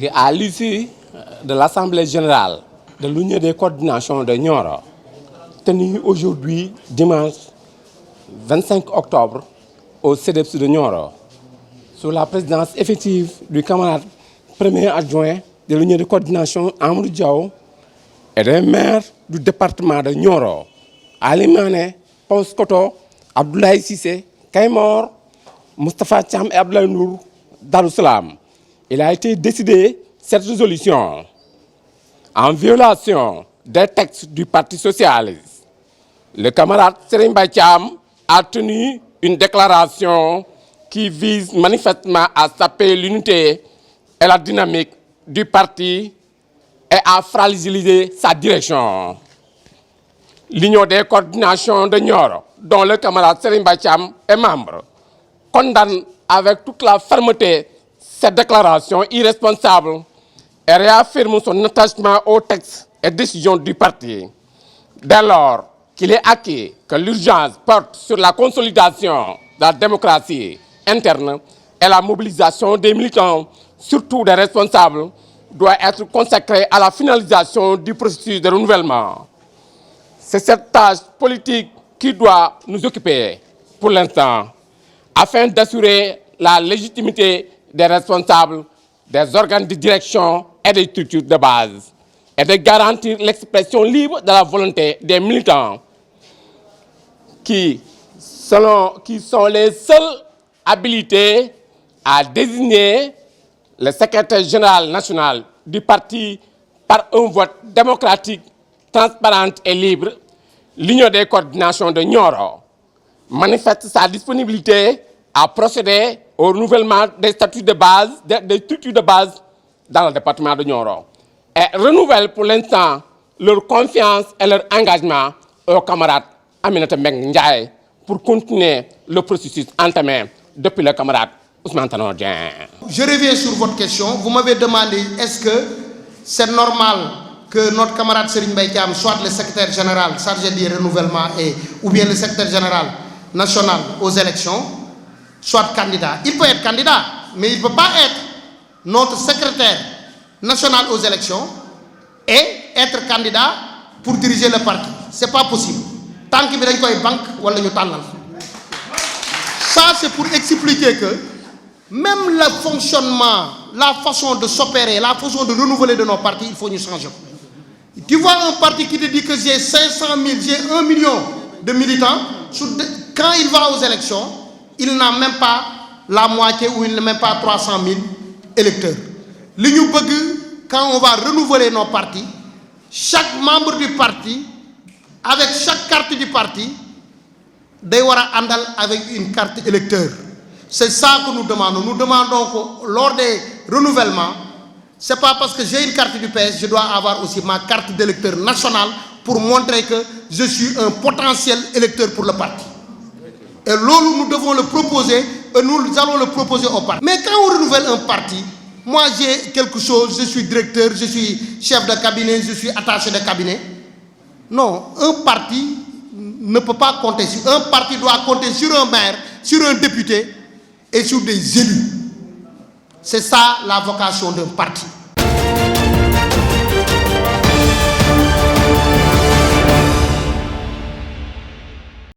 À l'issue de l'Assemblée générale de l'Union des coordinations de Nioro, tenue aujourd'hui dimanche 25 octobre au CEDEPS de Nioro, sous la présidence effective du camarade premier adjoint de l'Union de coordination Amadou Diaw et des maires du département de Nioro, Ali Mané, Paoskoto, Abdoulaye Cissé, Kaymor, Moustapha Thiam et Abdoulaye Nour, Darussalam. Il a été décidé cette résolution en violation des textes du Parti socialiste. Le camarade Serigne Mbaye Thiam a tenu une déclaration qui vise manifestement à saper l'unité et la dynamique du parti et à fragiliser sa direction. L'Union des coordinations de Nioro, dont le camarade Serigne Mbaye Thiam est membre, condamne avec toute la fermeté cette déclaration irresponsable et réaffirme son attachement aux textes et décisions du parti. Dès lors qu'il est acquis que l'urgence porte sur la consolidation de la démocratie interne et la mobilisation des militants, surtout des responsables, doit être consacrée à la finalisation du processus de renouvellement. C'est cette tâche politique qui doit nous occuper pour l'instant, afin d'assurer la légitimité des responsables, des organes de direction et des structures de base, et de garantir l'expression libre de la volonté des militants qui sont les seuls habilités à désigner le secrétaire général national du parti par un vote démocratique, transparent et libre. L'Union des coordinations de Nioro manifeste sa disponibilité à procéder au renouvellement des statuts de base, des structures de base dans le département de Nioro, et renouvelle pour l'instant leur confiance et leur engagement aux camarades Aminata Mbengue Ndiaye pour continuer le processus entamé depuis le camarade Ousmane Tanor Dieng. Je reviens sur votre question. Vous m'avez demandé est-ce que c'est normal que notre camarade Serigne Mbaye Thiam soit le secrétaire général chargé du renouvellement ou bien le secrétaire général national aux élections, soit candidat. Il peut être candidat, mais il ne peut pas être notre secrétaire national aux élections et être candidat pour diriger le parti. Ce n'est pas possible. Tant qu'il y a une banque, ou une ça, c'est pour expliquer que même le fonctionnement, la façon de s'opérer, la façon de renouveler de nos partis, il faut nous changer. Tu vois un parti qui te dit que j'ai 500 000, j'ai 1 million de militants, quand il va aux élections, il n'a même pas la moitié ou il n'a même pas 300 000 électeurs. Quand on va renouveler nos partis, chaque membre du parti, avec chaque carte du parti, doit andal avec une carte électeur. C'est ça que nous demandons. Nous demandons que lors des renouvellements, ce n'est pas parce que j'ai une carte du PS, je dois avoir aussi ma carte d'électeur national pour montrer que je suis un potentiel électeur pour le parti. Et là, nous devons le proposer, et nous allons le proposer au parti. Mais quand on renouvelle un parti, moi j'ai quelque chose, je suis directeur, je suis chef de cabinet, je suis attaché de cabinet. Non, un parti ne peut pas compter sur... Un parti doit compter sur un maire, sur un député et sur des élus. C'est ça la vocation d'un parti.